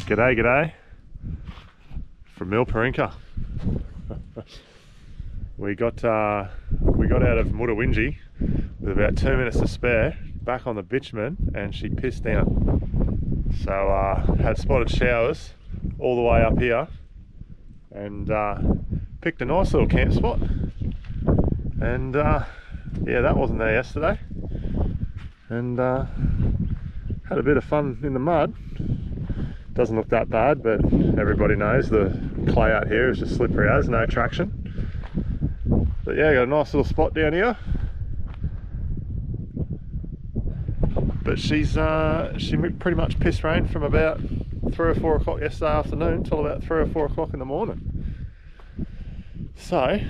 G'day, g'day from Milparinka. we got out of Mutawintji with about 2 minutes to spare, back on the bitumen, and she pissed down. So had spotted showers all the way up here, and picked a nice little camp spot. And yeah, that wasn't there yesterday, and had a bit of fun in the mud. Doesn't look that bad, but everybody knows the clay out here is just slippery as, no traction. But yeah, got a nice little spot down here. But she pretty much pissed rain from about 3 or 4 o'clock yesterday afternoon till about 3 or 4 o'clock in the morning. So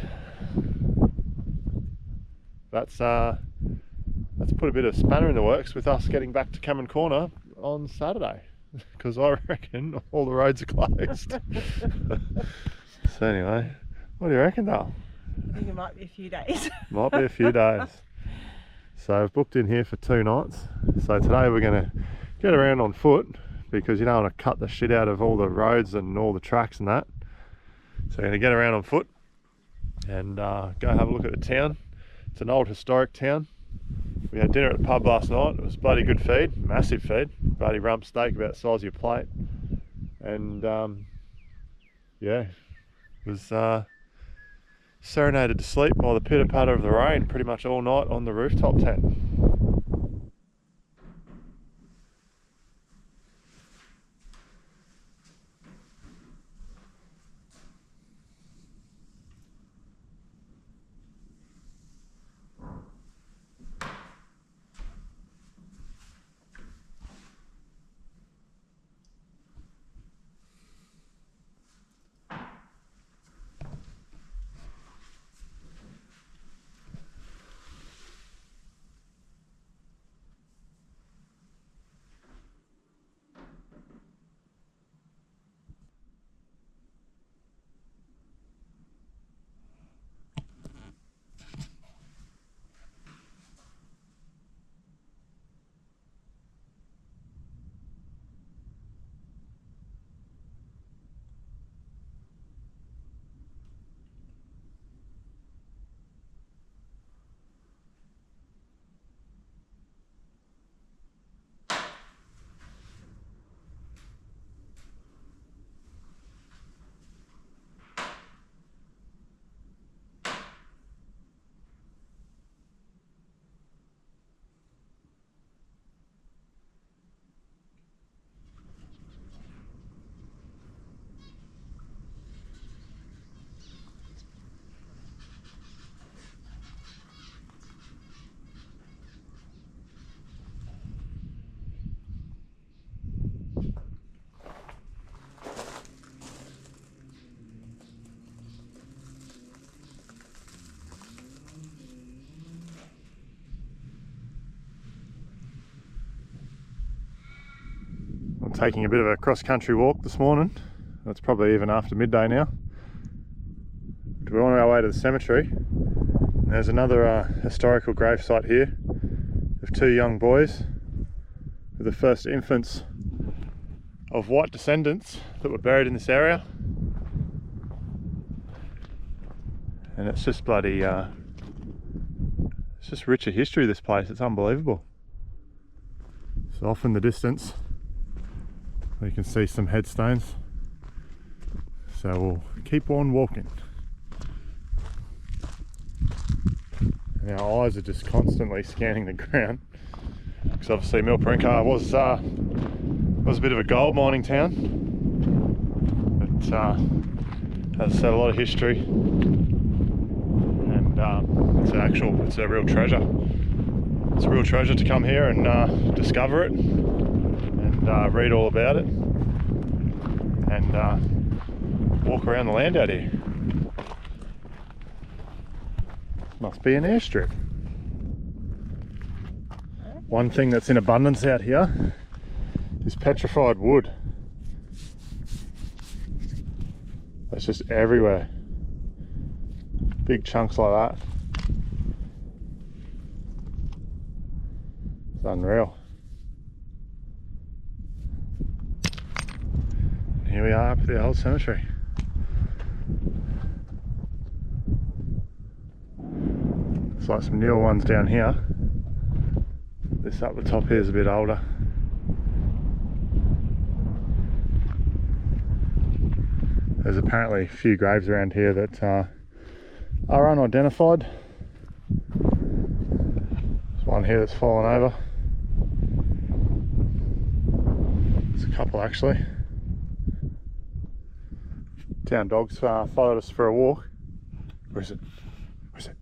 that's put a bit of spanner in the works with us getting back to Cameron Corner on Saturday, because I reckon all the roads are closed. So anyway, what do you reckon, Dale? I think it might be a few days. Might be a few days. So I've booked in here for 2 nights. So today we're going to get around on foot, because you don't want to cut the shit out of all the roads and all the tracks and that. So we're going to get around on foot and go have a look at the town. It's an old historic town. We had dinner at the pub last night. It was bloody good feed, massive feed, bloody rump steak about the size of your plate. And yeah, was serenaded to sleep by the pitter patter of the rain pretty much all night on the rooftop tent. I'm taking a bit of a cross-country walk this morning. It's probably even after midday now. We're on our way to the cemetery. There's another historical gravesite here of 2 young boys, the first infants of white descendants that were buried in this area. And it's just bloody, it's just richer history, this place. It's unbelievable. So off in the distance we can see some headstones, so we'll keep on walking. And our eyes are just constantly scanning the ground, because obviously Milparinka was a bit of a gold mining town, but as I said, a lot of history, and it's a real treasure. It's a real treasure to come here and discover it and read all about it and walk around the land out here. Must be an airstrip. One thing that's in abundance out here is petrified wood. It's just everywhere. Big chunks like that. It's unreal. Here we are up at the old cemetery. Looks like some newer ones down here. This up the top here is a bit older. There's apparently a few graves around here that are unidentified. There's one here that's fallen over. There's a couple actually. Town dogs followed us for a walk. Where is it? Where is it?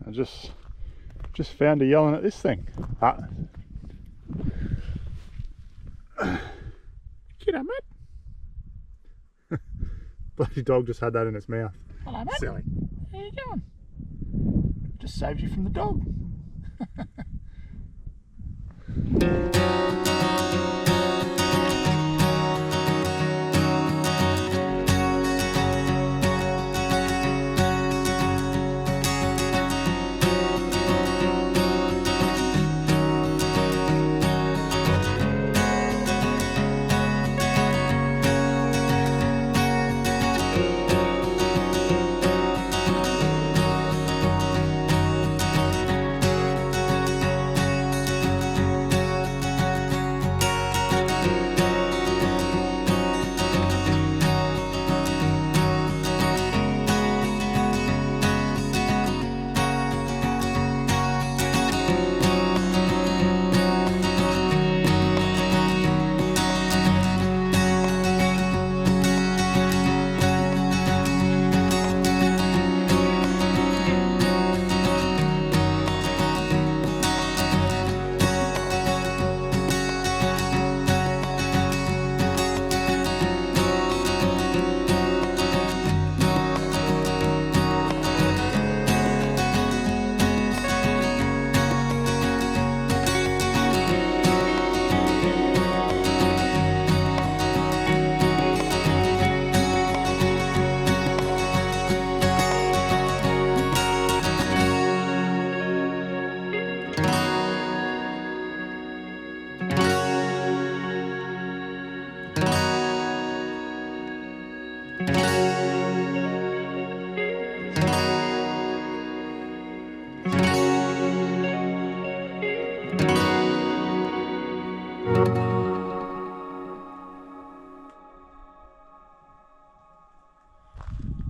I just found her yelling at this thing. Get up, mate. Bloody dog just had that in its mouth. Hello, mate. Silly. How you going? Just saved you from the dog.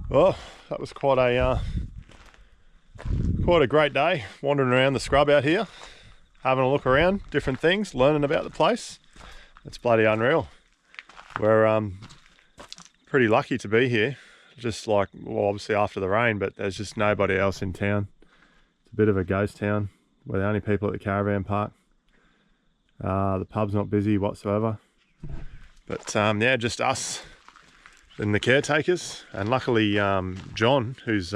Well, that was quite a great day wandering around the scrub out here, having a look around, different things, learning about the place. It's bloody unreal. We're pretty lucky to be here. Just like, well, obviously after the rain, but there's just nobody else in town. It's a bit of a ghost town. We're the only people at the caravan park. The pub's not busy whatsoever. But yeah, just us and the caretakers, and luckily John, who's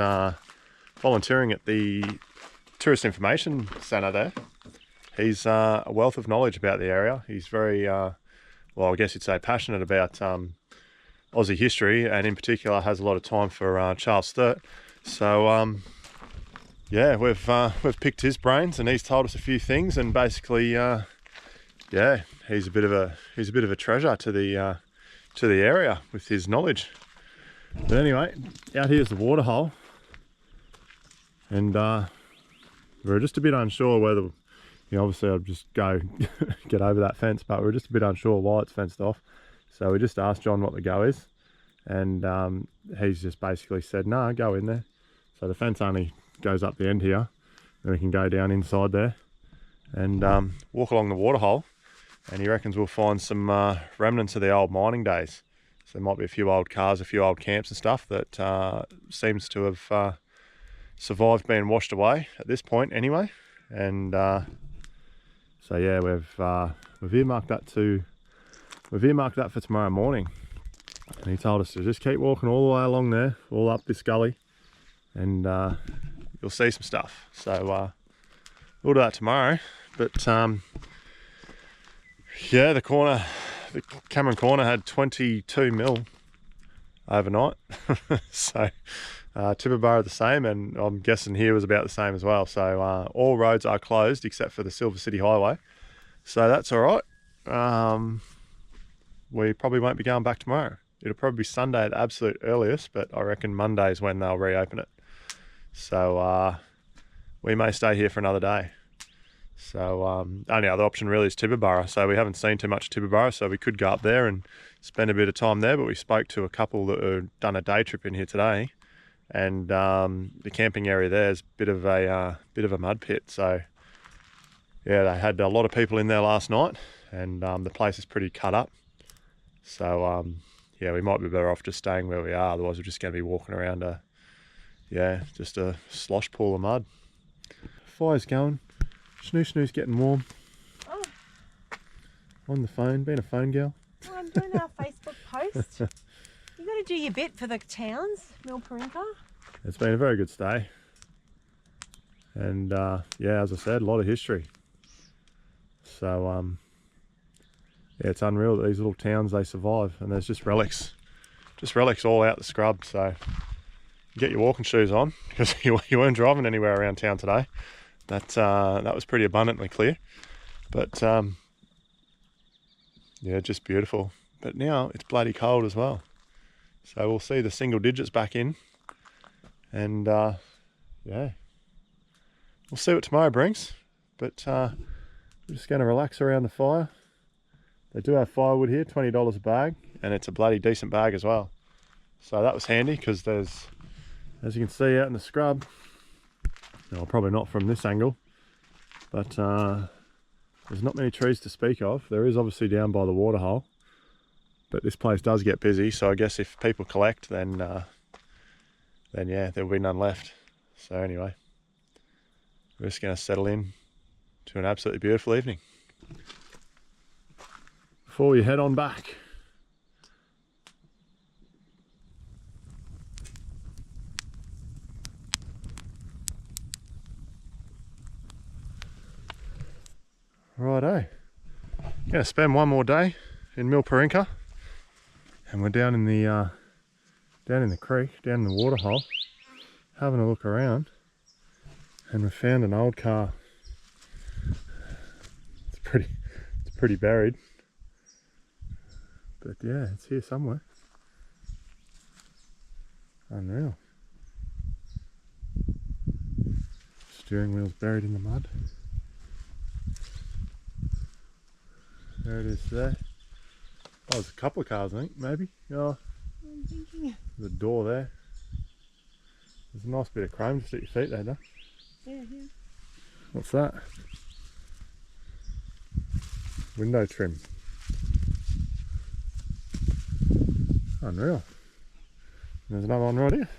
volunteering at the Tourist Information Centre there, he's a wealth of knowledge about the area. He's very, well, I guess you'd say passionate about Aussie history, and in particular has a lot of time for Charles Sturt. So yeah, we've picked his brains, and he's told us a few things, and basically yeah, he's a bit of a treasure to the area with his knowledge. But anyway, out here's the waterhole, and we're just a bit unsure whether, you know, obviously I'll just go get over that fence, but we're just a bit unsure why it's fenced off. So we just asked John what the go is, and he's just basically said, no, go in there. So the fence only goes up the end here, and we can go down inside there and walk along the waterhole, and he reckons we'll find some remnants of the old mining days. So there might be a few old cars, a few old camps and stuff that seems to have survived being washed away at this point anyway. And so yeah, we've earmarked that for tomorrow morning. And he told us to just keep walking all the way along there, all up this gully, and you'll see some stuff. So we'll do that tomorrow. But yeah, the Cameron corner had 22 mil overnight. So Tibooburra the same, and I'm guessing here was about the same as well. So all roads are closed except for the Silver City Highway. So that's all right. We probably won't be going back tomorrow. It'll probably be Sunday at the absolute earliest, but I reckon Monday is when they'll reopen it. So we may stay here for another day. So only other option really is Tibooburra. So we haven't seen too much Tibooburra, so we could go up there and spend a bit of time there. But we spoke to a couple that had done a day trip in here today, and the camping area there is a bit of a mud pit. So yeah, they had a lot of people in there last night, and the place is pretty cut up. So yeah, we might be better off just staying where we are. Otherwise, we're just going to be walking around just a slosh pool of mud. Fire's going. Snoo's getting warm. Oh. On the phone, being a phone girl. Well, I'm doing our Facebook post. You got to do your bit for the towns, Milparinka. It's been a very good stay. And yeah, as I said, a lot of history. So yeah, it's unreal that these little towns, they survive, and there's just relics all out the scrub. So get your walking shoes on, because you weren't driving anywhere around town today. That was pretty abundantly clear. But yeah, just beautiful. But now it's bloody cold as well. So we'll see the single digits back in, and yeah, we'll see what tomorrow brings. But we're just going to relax around the fire. They do have firewood here, $20 a bag, and it's a bloody decent bag as well. So that was handy, because there's, as you can see out in the scrub, well, probably not from this angle, but there's not many trees to speak of. There is obviously down by the waterhole, but this place does get busy, so I guess if people collect, then yeah, there'll be none left. So anyway, we're just going to settle in to an absolutely beautiful evening before we head on back. Righto, going to spend one more day in Milparinka, and we're down in the creek, down in the waterhole, having a look around, and we found an old car. It's pretty buried, but yeah, it's here somewhere. Unreal. Steering wheel's buried in the mud. There it is there. Oh, there's a couple of cars, I think, maybe. Oh, I'm thinking. the door there. There's a nice bit of chrome just at your feet there, though. Yeah, yeah. What's that? Window trim. Unreal. There's another one right here.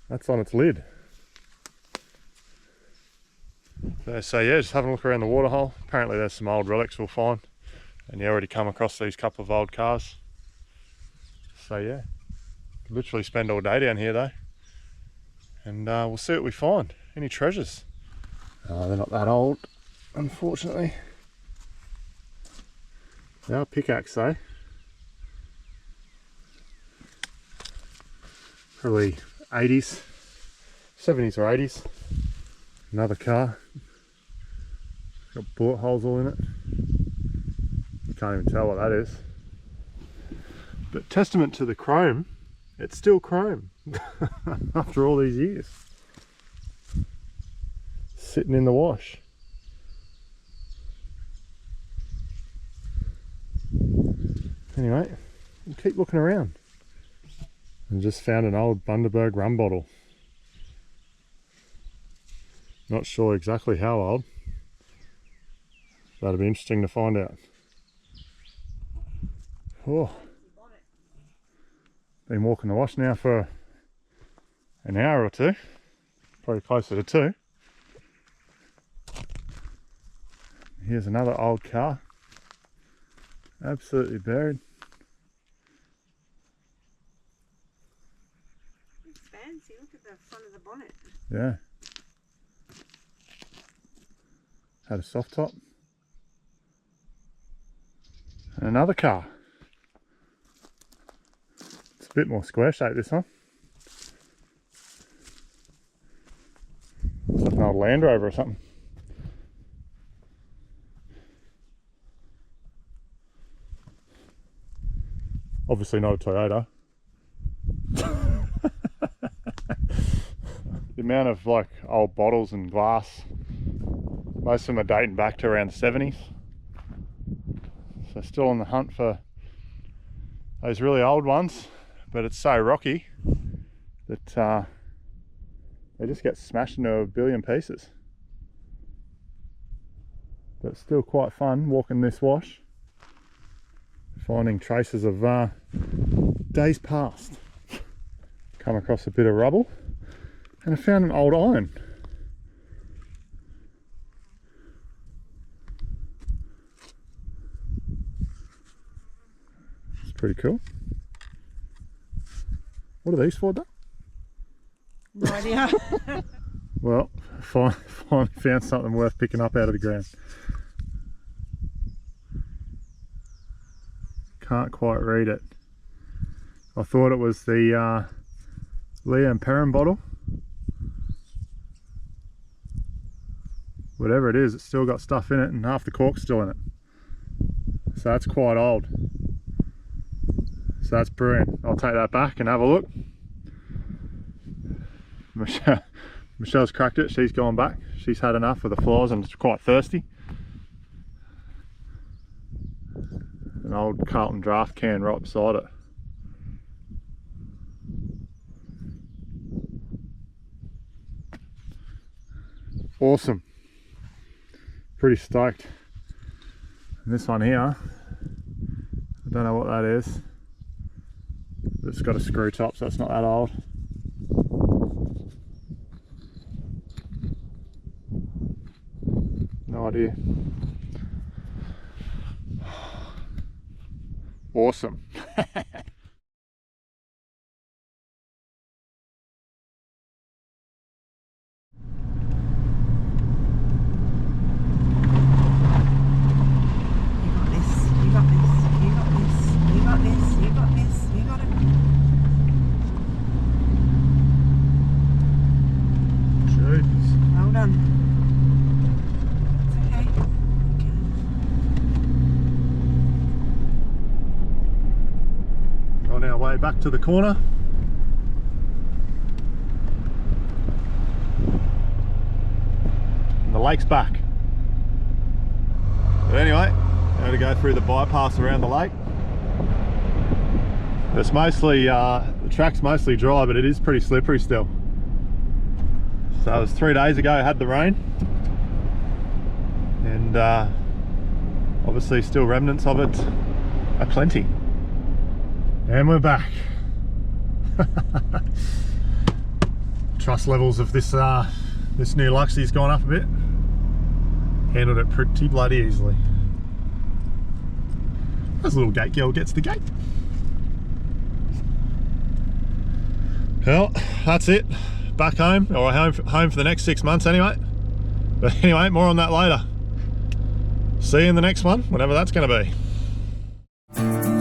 That's on its lid. So yeah, just having a look around the waterhole. Apparently there's some old relics we'll find, and you already come across these couple of old cars. So yeah, could literally spend all day down here though, and we'll see what we find. Any treasures? They're not that old, unfortunately. They are pickaxe though. Probably 80s, 70s or 80s. Another car. Got bullet holes all in it. You can't even tell what that is. But testament to the chrome, it's still chrome after all these years. Sitting in the wash. Anyway, we'll keep looking around. And just found an old Bundaberg rum bottle. Not sure exactly how old. That'll be interesting to find out. Oh. Been walking the wash now for an hour or two. Probably closer to 2. Here's another old car. Absolutely buried. It's fancy. Look at the front of the bonnet. Yeah. Had a soft top. And another car. It's a bit more square shaped, this one. It's like an old Land Rover or something. Obviously not a Toyota. The amount of like old bottles and glass, most of them are dating back to around the 70s. So still on the hunt for those really old ones, but it's so rocky that they just get smashed into a billion pieces. But it's still quite fun walking this wash, finding traces of days past. Come across a bit of rubble and I found an old iron. It's pretty cool. What are these for, though? No idea. Well, finally found something worth picking up out of the ground. Can't quite read it. I thought it was the Milparinka bottle. Whatever it is, it's still got stuff in it and half the cork's still in it. So that's quite old. So that's brilliant. I'll take that back and have a look. Michelle's cracked it, she's gone back. She's had enough of the floors and it's quite thirsty. An old Carlton draft can right beside it. Awesome. Pretty stoked. And this one here, I don't know what that is. It's got a screw top, so it's not that old. No idea. Awesome. Back to the corner. And the lake's back. But anyway, now to go through the bypass around the lake. It's mostly, the track's mostly dry, but it is pretty slippery still. So it was 3 days ago, I had the rain. And obviously still remnants of it are plenty. And we're back. Trust levels of this this new Luxie's gone up a bit. Handled it pretty bloody easily. As a little gate girl gets the gate. Well, that's it. Back home, or home for the next 6 months anyway. But anyway, more on that later. See you in the next one, whenever that's going to be.